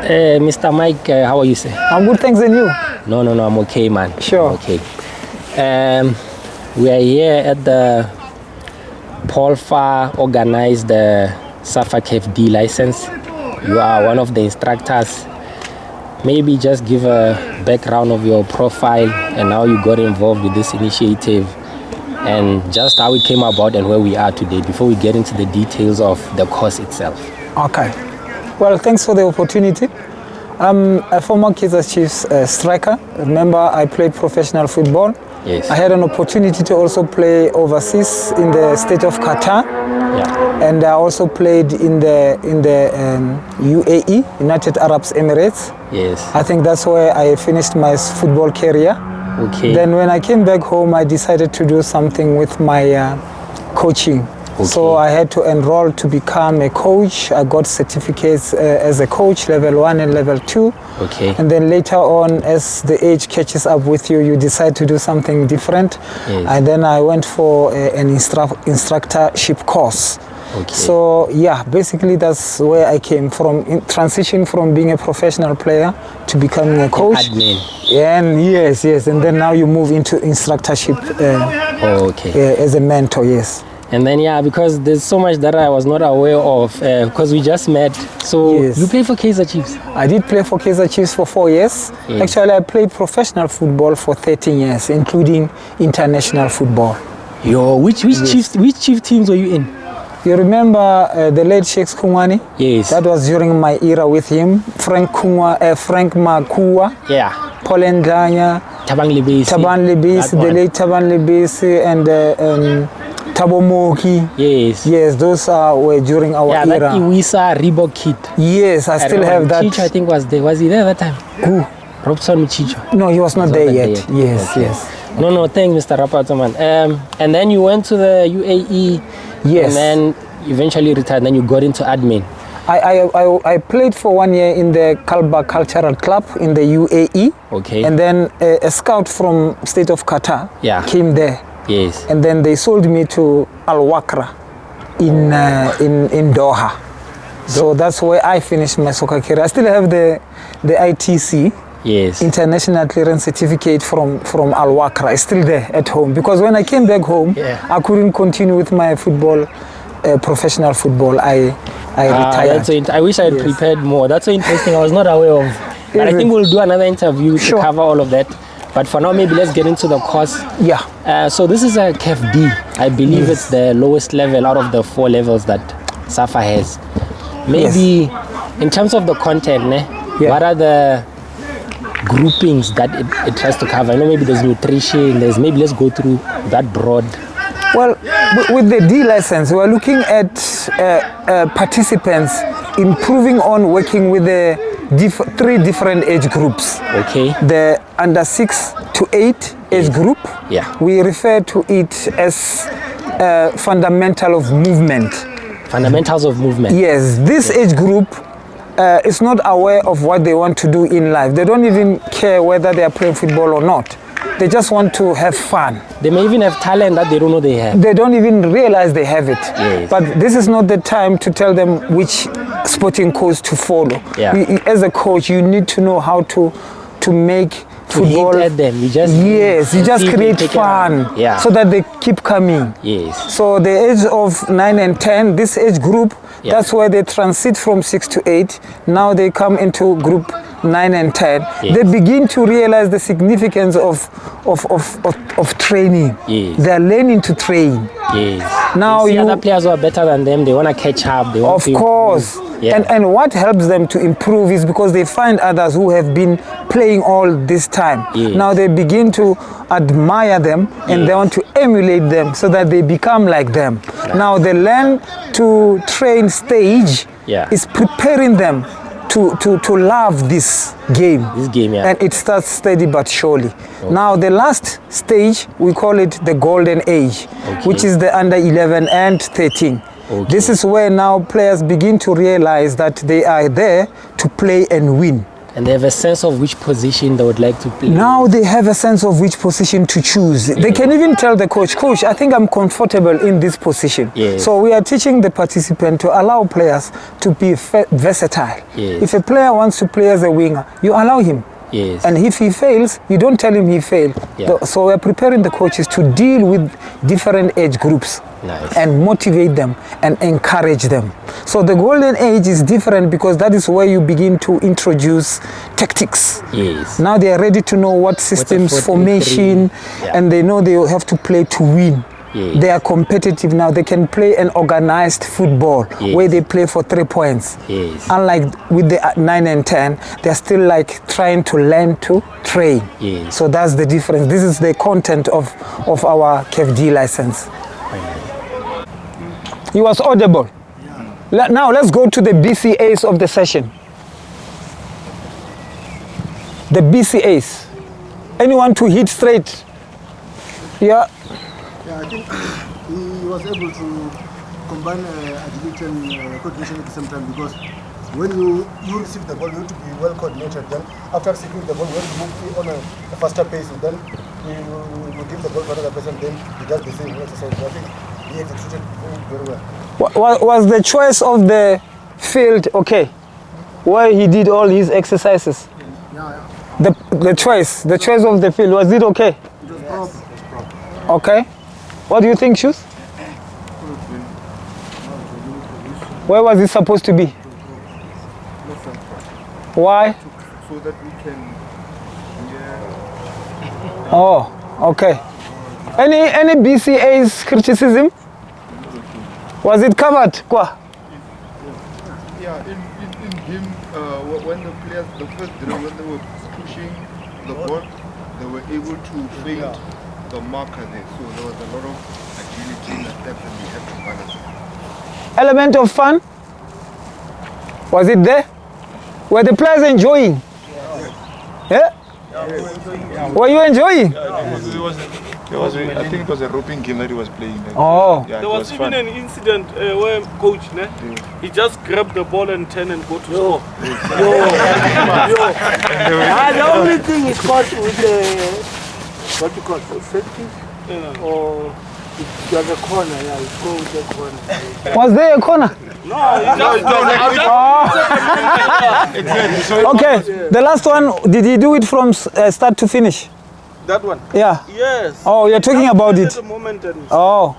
Mr. Mike, how are you, sir? I'm good, thanks, and you? No, I'm okay, man. Sure. I'm okay. We are here at the Paul Farr organized SAFA KFD license. You are one of the instructors. Maybe just give a background of your profile and how you got involved with this initiative and just how it came about and where we are today before we get into the details of the course itself. Okay. Well, thanks for the opportunity. I'm a former Kaizer Chiefs striker. Remember, I played professional football. Yes. I had an opportunity to also play overseas in the state of Qatar. Yeah. And I also played in the UAE, United Arab Emirates. Yes. I think that's where I finished my football career. Okay. Then when I came back home, I decided to do something with my coaching. Okay. So I had to enroll to become a coach. I got certificates as a coach, level 1 and level 2. Okay. And then later on, as the age catches up with you, you decide to do something different. Yes. And then I went for an instructorship course. Okay. So yeah, basically that's where I came from, transition from being a professional player to becoming a coach. Admin. And yes, and then now you move into instructorship okay. As a mentor, yes. And then, yeah, because there's so much that I was not aware of, because we just met. So Yes. you play for Kaizer Chiefs? I did play for Kaizer Chiefs for 4 years. Yeah. Actually, I played professional football for 13 years, including international football. Which Chief teams were you in? You remember the late Sheikh Kungwani? Yes. That was during my era with him. Frank Makua, Yeah. Paul Ndanya, Taban Lebesi. the late Taban Lebesi, and Thabo Moki. Yes. Those were during our Yeah, era. that Iwisa Reebok kid. Yes, I still have that. Chicho, I think, was there. Was he there that time? Who? Robson Chicho. No, he was not there yet. Yes, Okay. yes. No, thanks, Mr. Rapatsa, man. And then you went to the UAE. Yes. And then eventually retired. Then you got into admin. I played for 1 year in the Kalba Cultural Club in the UAE. Okay. And then a scout from state of Qatar came there. Yes. And then they sold me to Al Wakra in Doha. So that's where I finished my soccer career. I still have the ITC. Yes. International clearance certificate from Al Wakra. It's still there at home because when I came back home, I couldn't continue with my football, professional football. I retired. I wish I had prepared more. That's so interesting. I was not aware of. But I think we'll do another interview to cover all of that. But for now, maybe let's get into the course. Yeah. So this is a KFD. I believe it's the lowest level out of the 4 levels that SAFA has. Maybe in terms of the content, what are the groupings that it tries to cover? I know maybe there's nutrition, let's go through that broad. Well, with the D license, we're looking at participants improving on working with the 3 different age groups. Okay. The under 6 to 8 age group. Yeah. We refer to it as fundamental of movement. Fundamentals of movement. Yes, this age group is not aware of what they want to do in life. They don't even care whether they are playing football or not. They just want to have fun. They may even have talent that they don't know they have. They don't even realize they have it. Yes. But this is not the time to tell them which sporting course to follow. Yeah. As a coach, you need to know how to make football. Hint at them. You just create fun so that they keep coming. Yes. So the age of 9 and 10, this age group, that's where they transit from 6 to 8. Now they come into group 9 and 10. Yes. They begin to realize the significance of training. Yes. They are learning to train. Yes. Now they see other players who are better than them. They want to catch up. They want of course. Yeah. And what helps them to improve is because they find others who have been playing all this time. Yes. Now they begin to admire them and they want to emulate them so that they become like them. Right. Now the learn to train stage is preparing them to love this game. And it starts steady but surely. Okay. Now the last stage, we call it the golden age, which is the under 11 and 13. Okay. This is where now players begin to realize that they are there to play and win. And they have a sense of which position they would like to play. Now they have a sense of which position to choose. They can even tell the coach, "Coach, I think I'm comfortable in this position." So we are teaching the participant to allow players to be versatile. If a player wants to play as a winger, you allow him. And if he fails, you don't tell him he failed. So we're preparing the coaches to deal with different age groups and motivate them and encourage them. So the golden age is different because that is where you begin to introduce tactics. Now they are ready to know what systems, formation, and they know they have to play to win. They are competitive now. They can play an organized football where they play for 3 points. Unlike with the 9 and 10, they're still like trying to learn to train. So that's the difference. This is the content of our KFD license. He was audible. Now let's go to the BCAs of the session. The BCAs. Anyone to hit straight? Yeah, I think he was able to combine agility and coordination at the same time, because when you receive the ball, you have to be well coordinated. Then after receiving the ball, you have to move on a faster pace, and then you give the ball to another person, then he does the same exercise. I think he executed very well. Was the choice of the field okay? Where he did all his exercises? The choice of the field, was it okay? It was proper. Okay. What do you think, Shoes? Where was it supposed to be? Why? So that we can. Oh, okay. Any BCA's criticism? Was it covered? Yeah, in him, when the players, the first drill, when they were pushing the ball, they were able to feint the marker there. So there was a lot of agility in the steps, and we had to balance it. Element of fun? Was it there? Were the players enjoying? Yeah? Were you enjoying? I think it was a roping game that he was playing. Oh. Yeah, there was even an incident where coach, he just grabbed the ball and turned and go to score. The only thing is caught with the what you call safety, or there's a corner. Yeah, it's go with the corner. Was there a corner? Okay, the last one, did he do it from start to finish? That one? Yeah. Yes. Oh, you're talking about it. Oh.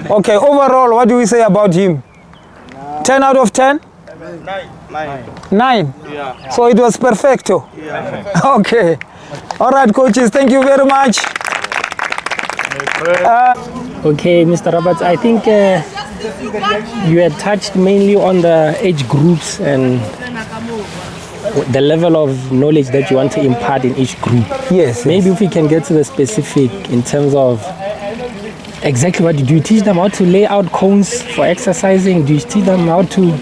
Okay, overall, what do we say about him? 10 out of 10? 9. Yeah. So it was perfecto? Yeah. Okay. All right, coaches, thank you very much. Okay, Mr. Rapatsa, I think you had touched mainly on the age groups and the level of knowledge that you want to impart in each group. Yes. Maybe if we can get to the specific in terms of exactly what do you teach them, how to lay out cones for exercising? Do you teach them how to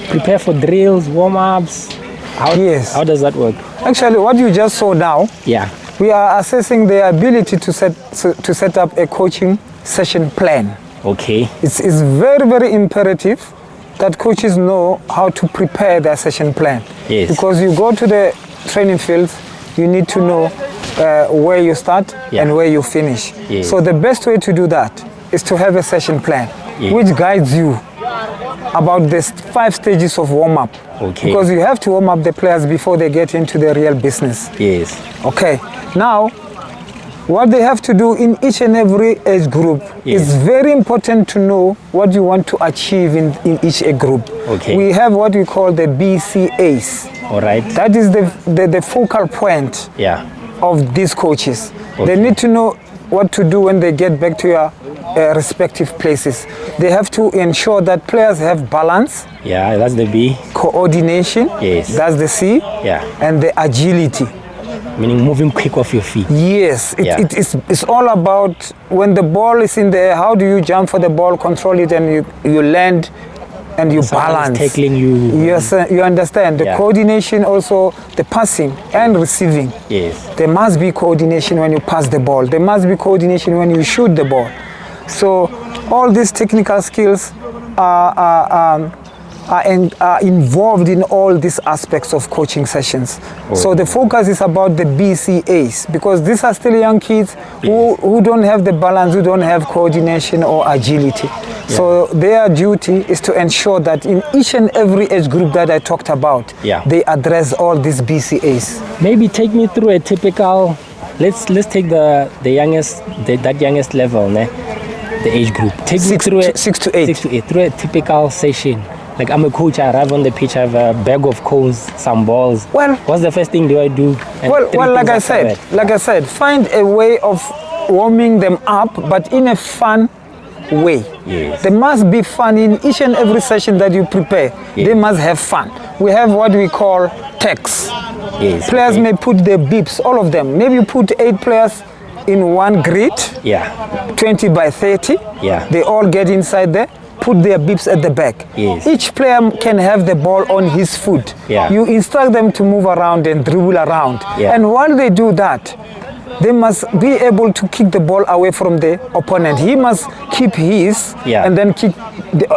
prepare for drills, warm-ups? Yes. How does that work? Actually, what you just saw now, we are assessing their ability to set up a coaching session plan. Okay. It's very, very imperative that coaches know how to prepare their session plan. Yes. Because you go to the training fields, you need to know where you start and where you finish. Yes. So the best way to do that is to have a session plan which guides you about the 5 stages of warm-up. Okay. Because you have to warm up the players before they get into the real business. Yes. Okay. Now, what they have to do in each and every age group is very important to know what you want to achieve in each age group. Okay. We have what we call the BCAs. All right. That is the focal point of these coaches. Okay. They need to know what to do when they get back to your respective places. They have to ensure that players have balance. Yeah, that's the B. Coordination. Yes. That's the C. Yeah. And the agility. Meaning moving quick off your feet. Yes, it's all about when the ball is in the air, how do you jump for the ball, control it, and you land and you balance. Tackling you. Yes, you understand. The coordination also, the passing and receiving. Yes. There must be coordination when you pass the ball. There must be coordination when you shoot the ball. So all these technical skills are are involved in all these aspects of coaching sessions. So the focus is about the BCAs, because these are still young kids who don't have the balance, who don't have coordination or agility. So their duty is to ensure that in each and every age group that I talked about, they address all these BCAs. Maybe take me through a typical, let's take the youngest, that youngest level, the age group. Take me through 6 to 8. Through a typical session. Like, I'm a coach, I arrive on the pitch, I have a bag of cones, some balls. Well, what's the first thing do I do? Well, like I said, find a way of warming them up, but in a fun way. Yes. There must be fun in each and every session that you prepare. Yes. They must have fun. We have what we call techs. Yes. Players may put their beeps, all of them. Maybe you put 8 players in one grid, 20 by 30. They all get inside there, put their beeps at the back. Yes. Each player can have the ball on his foot. You instruct them to move around and dribble around. And while they do that, they must be able to kick the ball away from the opponent. He must keep his and then kick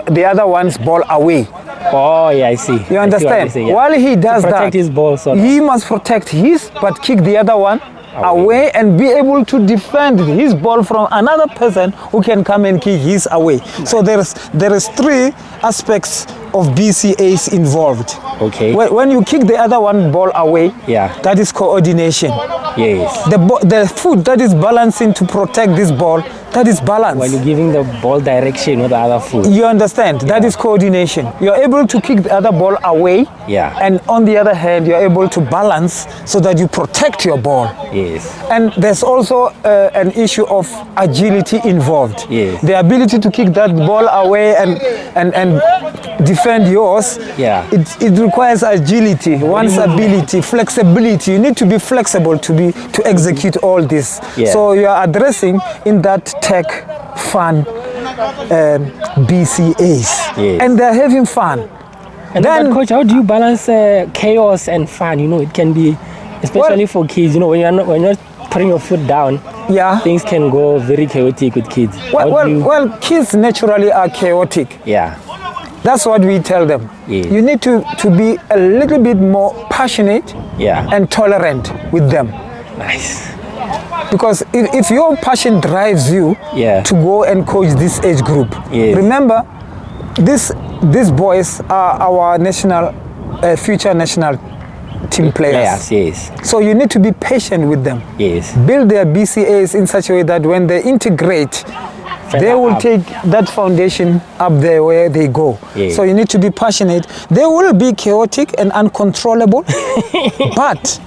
the other one's ball away. Oh, yeah, I see. You understand? While he does protect his ball, he must protect his, but kick the other one away and be able to defend his ball from another person who can come and kick his away. So there is 3 aspects of BCAs involved. Okay. When you kick the other one ball away, that is coordination. Yes. The foot that is balancing to protect this ball, that is balance. When you're giving the ball direction with the other foot. You understand? That is coordination. You're able to kick the other ball away. And on the other hand, you're able to balance so that you protect your ball. Yes. And there's also an issue of agility involved. Yes. The ability to kick that ball away and defend yours. It requires agility, one's ability, flexibility. You need to be flexible to execute all this. So you are addressing in that tech fun BCAs. And they're having fun. And then, coach, how do you balance chaos and fun? You know, it can be, especially for kids. You know, when you're putting your foot down, things can go very chaotic with kids. Well, kids naturally are chaotic. That's what we tell them. You need to be a little bit more passionate and tolerant with them. Nice. Because if your passion drives you to go and coach this age group, remember, these boys are our future national team players. So you need to be patient with them. Build their BCAs in such a way that when they integrate, they will take that foundation up there where they go. So you need to be passionate. They will be chaotic and uncontrollable, but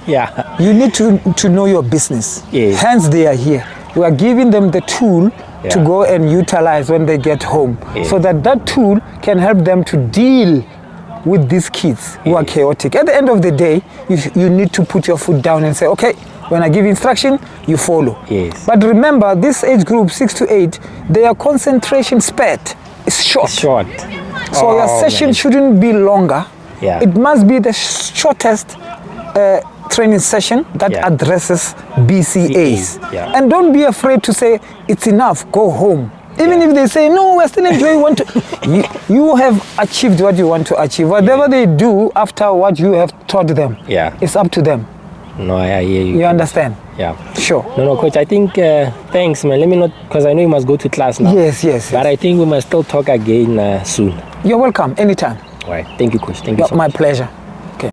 you need to know your business. Hence they are here. We are giving them the tool to go and utilize when they get home, so that tool can help them to deal with these kids who are chaotic. At the end of the day, you need to put your foot down and say, okay, when I give instruction, you follow. But remember, this age group, 6 to 8, their concentration span is short. So your session shouldn't be longer. It must be the shortest training session that addresses BCAs. And don't be afraid to say, it's enough, go home. Even if they say, no, we're still enjoying, you have achieved what you want to achieve. Whatever they do after what you have taught them, it's up to them. No, I hear you. You understand? Sure. No, coach, I think, thanks, man. Let me not, because I know you must go to class now. Yes. But I think we must still talk again soon. You're welcome, anytime. All right. Thank you, coach. Thank you so much. My pleasure.